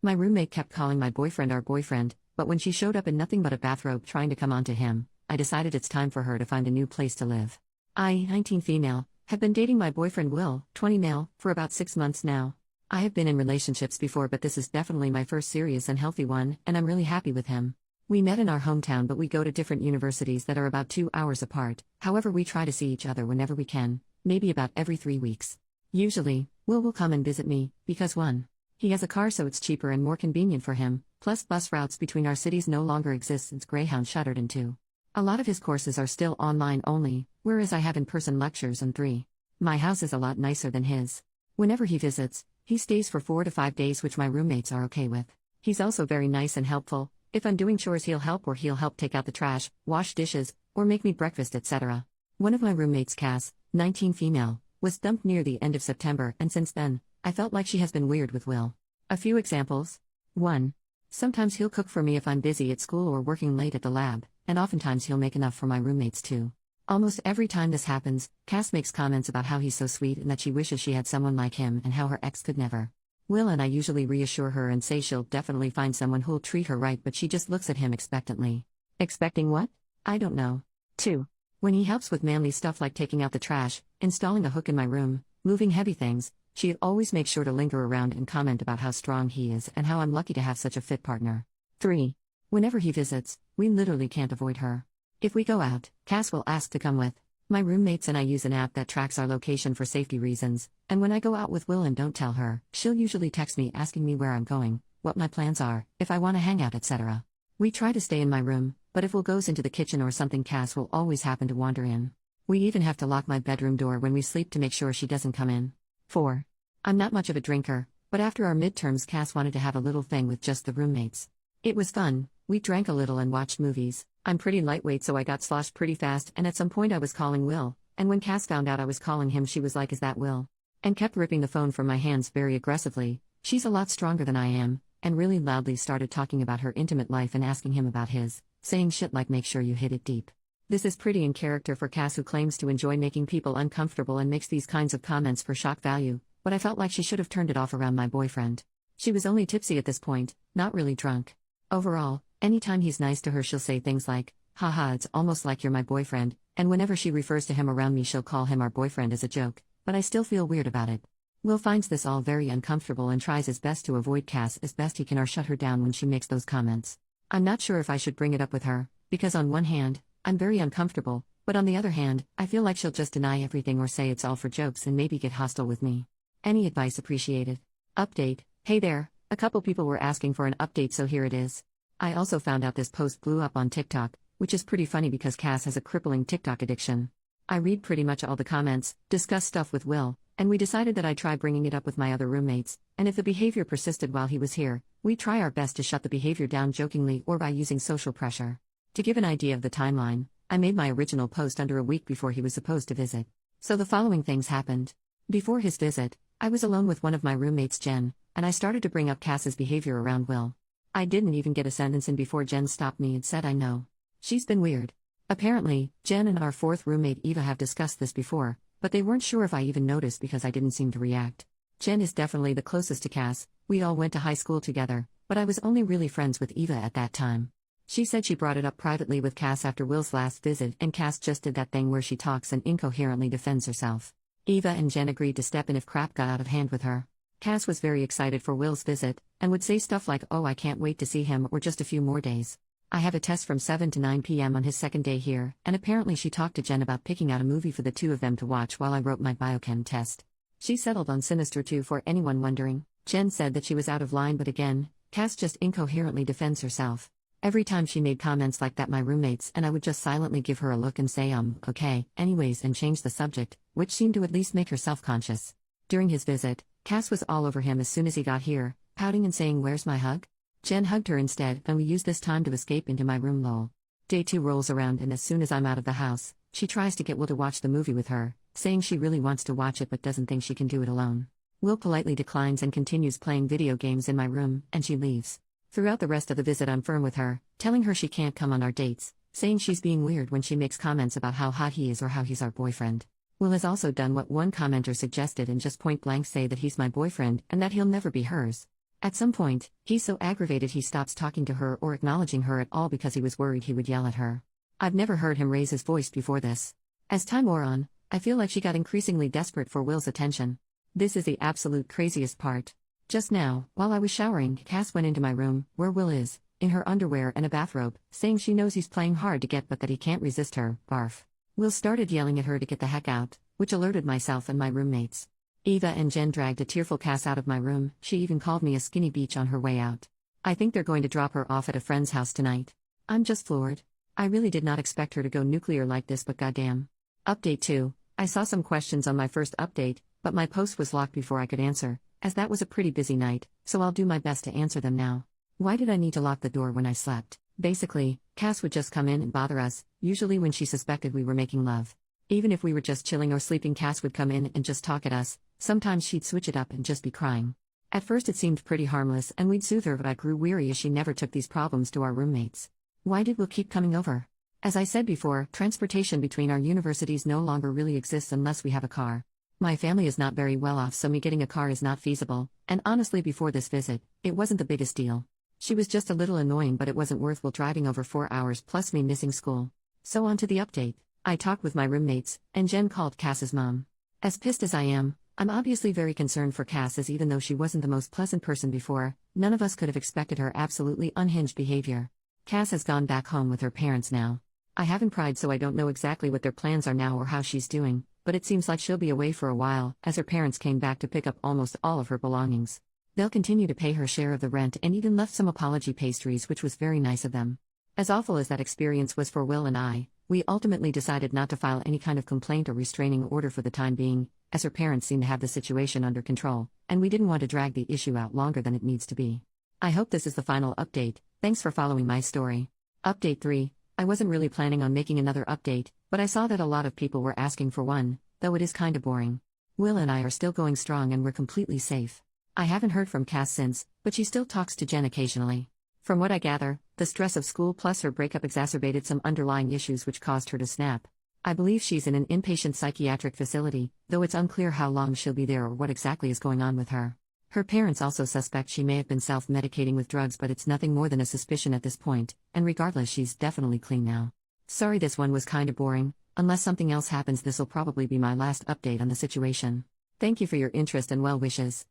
My roommate kept calling my boyfriend our boyfriend, but when she showed up in nothing but a bathrobe trying to come on to him, I decided it's time for her to find a new place to live. I, 19 female, have been dating my boyfriend Will, 20 male, for about 6 months now. I have been in relationships before, but this is definitely my first serious and healthy one, and I'm really happy with him. We met in our hometown, but we go to different universities that are about 2 hours apart. However, we try to see each other whenever we can, maybe about every 3 weeks. Usually, Will come and visit me, because 1. He has a car, so it's cheaper and more convenient for him, plus bus routes between our cities no longer exist since Greyhound shuttered, and 2. A lot of his courses are still online only, whereas I have in-person lectures, and 3. My house is a lot nicer than his. Whenever he visits, he stays for 4 to 5 days, which my roommates are okay with. He's also very nice and helpful. If I'm doing chores, he'll help, or he'll help take out the trash, wash dishes, or make me breakfast, etc. One of my roommates, Cass, 19 female, was dumped near the end of September, and since then, I felt like she has been weird with Will. A few examples. 1. Sometimes he'll cook for me if I'm busy at school or working late at the lab, and oftentimes he'll make enough for my roommates too. Almost every time this happens, Cass makes comments about how he's so sweet and that she wishes she had someone like him and how her ex could never. Will and I usually reassure her and say she'll definitely find someone who'll treat her right, but she just looks at him expectantly. Expecting what? I don't know. 2. When he helps with manly stuff like taking out the trash, installing a hook in my room, moving heavy things, she always makes sure to linger around and comment about how strong he is and how I'm lucky to have such a fit partner. 3. Whenever he visits, we literally can't avoid her. If we go out, Cass will ask to come with. My roommates and I use an app that tracks our location for safety reasons, and when I go out with Will and don't tell her, she'll usually text me asking me where I'm going, what my plans are, if I want to hang out, etc. We try to stay in my room, but if Will goes into the kitchen or something, Cass will always happen to wander in. We even have to lock my bedroom door when we sleep to make sure she doesn't come in. 4. I'm not much of a drinker, but after our midterms, Cass wanted to have a little thing with just the roommates. It was fun. We drank a little and watched movies. I'm pretty lightweight, so I got sloshed pretty fast, and at some point I was calling Will, and when Cass found out I was calling him, she was like, "Is that Will?" and kept ripping the phone from my hands very aggressively. She's a lot stronger than I am, and really loudly started talking about her intimate life and asking him about his, saying shit like, "Make sure you hit it deep." This is pretty in character for Cass, who claims to enjoy making people uncomfortable and makes these kinds of comments for shock value, but I felt like she should have turned it off around my boyfriend. She was only tipsy at this point, not really drunk. Overall, anytime he's nice to her, she'll say things like, "Haha, it's almost like you're my boyfriend," and whenever she refers to him around me, she'll call him our boyfriend as a joke, but I still feel weird about it. Will finds this all very uncomfortable and tries his best to avoid Cass as best he can or shut her down when she makes those comments. I'm not sure if I should bring it up with her, because on one hand, I'm very uncomfortable, but on the other hand, I feel like she'll just deny everything or say it's all for jokes and maybe get hostile with me. Any advice appreciated. Update. Hey there, a couple people were asking for an update, so here it is. I also found out this post blew up on TikTok, which is pretty funny because Cass has a crippling TikTok addiction. I read pretty much all the comments, discuss stuff with Will, and we decided that I'd try bringing it up with my other roommates, and if the behavior persisted while he was here, we try our best to shut the behavior down jokingly or by using social pressure. To give an idea of the timeline, I made my original post under a week before he was supposed to visit. So the following things happened. Before his visit, I was alone with one of my roommates, Jen, and I started to bring up Cass's behavior around Will. I didn't even get a sentence in before Jen stopped me and said, "I know. She's been weird." Apparently, Jen and our fourth roommate Eva have discussed this before, but they weren't sure if I even noticed because I didn't seem to react. Jen is definitely the closest to Cass. We all went to high school together, but I was only really friends with Eva at that time. She said she brought it up privately with Cass after Will's last visit, and Cass just did that thing where she talks and incoherently defends herself. Eva and Jen agreed to step in if crap got out of hand with her. Cass was very excited for Will's visit, and would say stuff like, "Oh, I can't wait to see him," or "just a few more days." I have a test from 7 to 9 p.m. on his second day here, and apparently she talked to Jen about picking out a movie for the two of them to watch while I wrote my biochem test. She settled on Sinister 2 for anyone wondering. Jen said that she was out of line, but again, Cass just incoherently defends herself. Every time she made comments like that, my roommates and I would just silently give her a look and say, okay, anyways, and change the subject, which seemed to at least make her self-conscious. During his visit, Cass was all over him as soon as he got here, pouting and saying, "Where's my hug?" Jen hugged her instead, and we used this time to escape into my room. Lol. Day 2 rolls around, and as soon as I'm out of the house, she tries to get Will to watch the movie with her, saying she really wants to watch it but doesn't think she can do it alone. Will politely declines and continues playing video games in my room, and she leaves. Throughout the rest of the visit, I'm firm with her, telling her she can't come on our dates, saying she's being weird when she makes comments about how hot he is or how he's our boyfriend. Will has also done what one commenter suggested and just point blank say that he's my boyfriend and that he'll never be hers. At some point, he's so aggravated he stops talking to her or acknowledging her at all because he was worried he would yell at her. I've never heard him raise his voice before this. As time wore on, I feel like she got increasingly desperate for Will's attention. This is the absolute craziest part. Just now, while I was showering, Cass went into my room, where Will is, in her underwear and a bathrobe, saying she knows he's playing hard to get but that he can't resist her, barf. Will started yelling at her to get the heck out, which alerted myself and my roommates. Eva and Jen dragged a tearful Cass out of my room. She even called me a skinny bitch on her way out. I think they're going to drop her off at a friend's house tonight. I'm just floored. I really did not expect her to go nuclear like this, but goddamn. Update 2. I saw some questions on my first update, but my post was locked before I could answer, as that was a pretty busy night, so I'll do my best to answer them now. Why did I need to lock the door when I slept? Basically, Cass would just come in and bother us, usually when she suspected we were making love. Even if we were just chilling or sleeping, Cass would come in and just talk at us. Sometimes she'd switch it up and just be crying. At first it seemed pretty harmless and we'd soothe her, but I grew weary as she never took these problems to our roommates. Why did Will keep coming over? As I said before, transportation between our universities no longer really exists unless we have a car. My family is not very well off, so me getting a car is not feasible, and honestly before this visit, it wasn't the biggest deal. She was just a little annoying, but it wasn't worth Will driving over 4 hours plus me missing school. So on to the update. I talked with my roommates, and Jen called Cass's mom. As pissed as I am, I'm obviously very concerned for Cass, as even though she wasn't the most pleasant person before, none of us could have expected her absolutely unhinged behavior. Cass has gone back home with her parents now. I haven't pried, so I don't know exactly what their plans are now or how she's doing, but it seems like she'll be away for a while, as her parents came back to pick up almost all of her belongings. They'll continue to pay her share of the rent and even left some apology pastries, which was very nice of them. As awful as that experience was for Will and I, we ultimately decided not to file any kind of complaint or restraining order for the time being, as her parents seemed to have the situation under control, and we didn't want to drag the issue out longer than it needs to be. I hope this is the final update. Thanks for following my story. Update 3. I wasn't really planning on making another update, but I saw that a lot of people were asking for one, though it is kinda boring. Will and I are still going strong and we're completely safe. I haven't heard from Cass since, but she still talks to Jen occasionally. From what I gather, the stress of school plus her breakup exacerbated some underlying issues which caused her to snap. I believe she's in an inpatient psychiatric facility, though it's unclear how long she'll be there or what exactly is going on with her. Her parents also suspect she may have been self-medicating with drugs, but it's nothing more than a suspicion at this point, and regardless, she's definitely clean now. Sorry this one was kinda boring. Unless something else happens, this'll probably be my last update on the situation. Thank you for your interest and well wishes.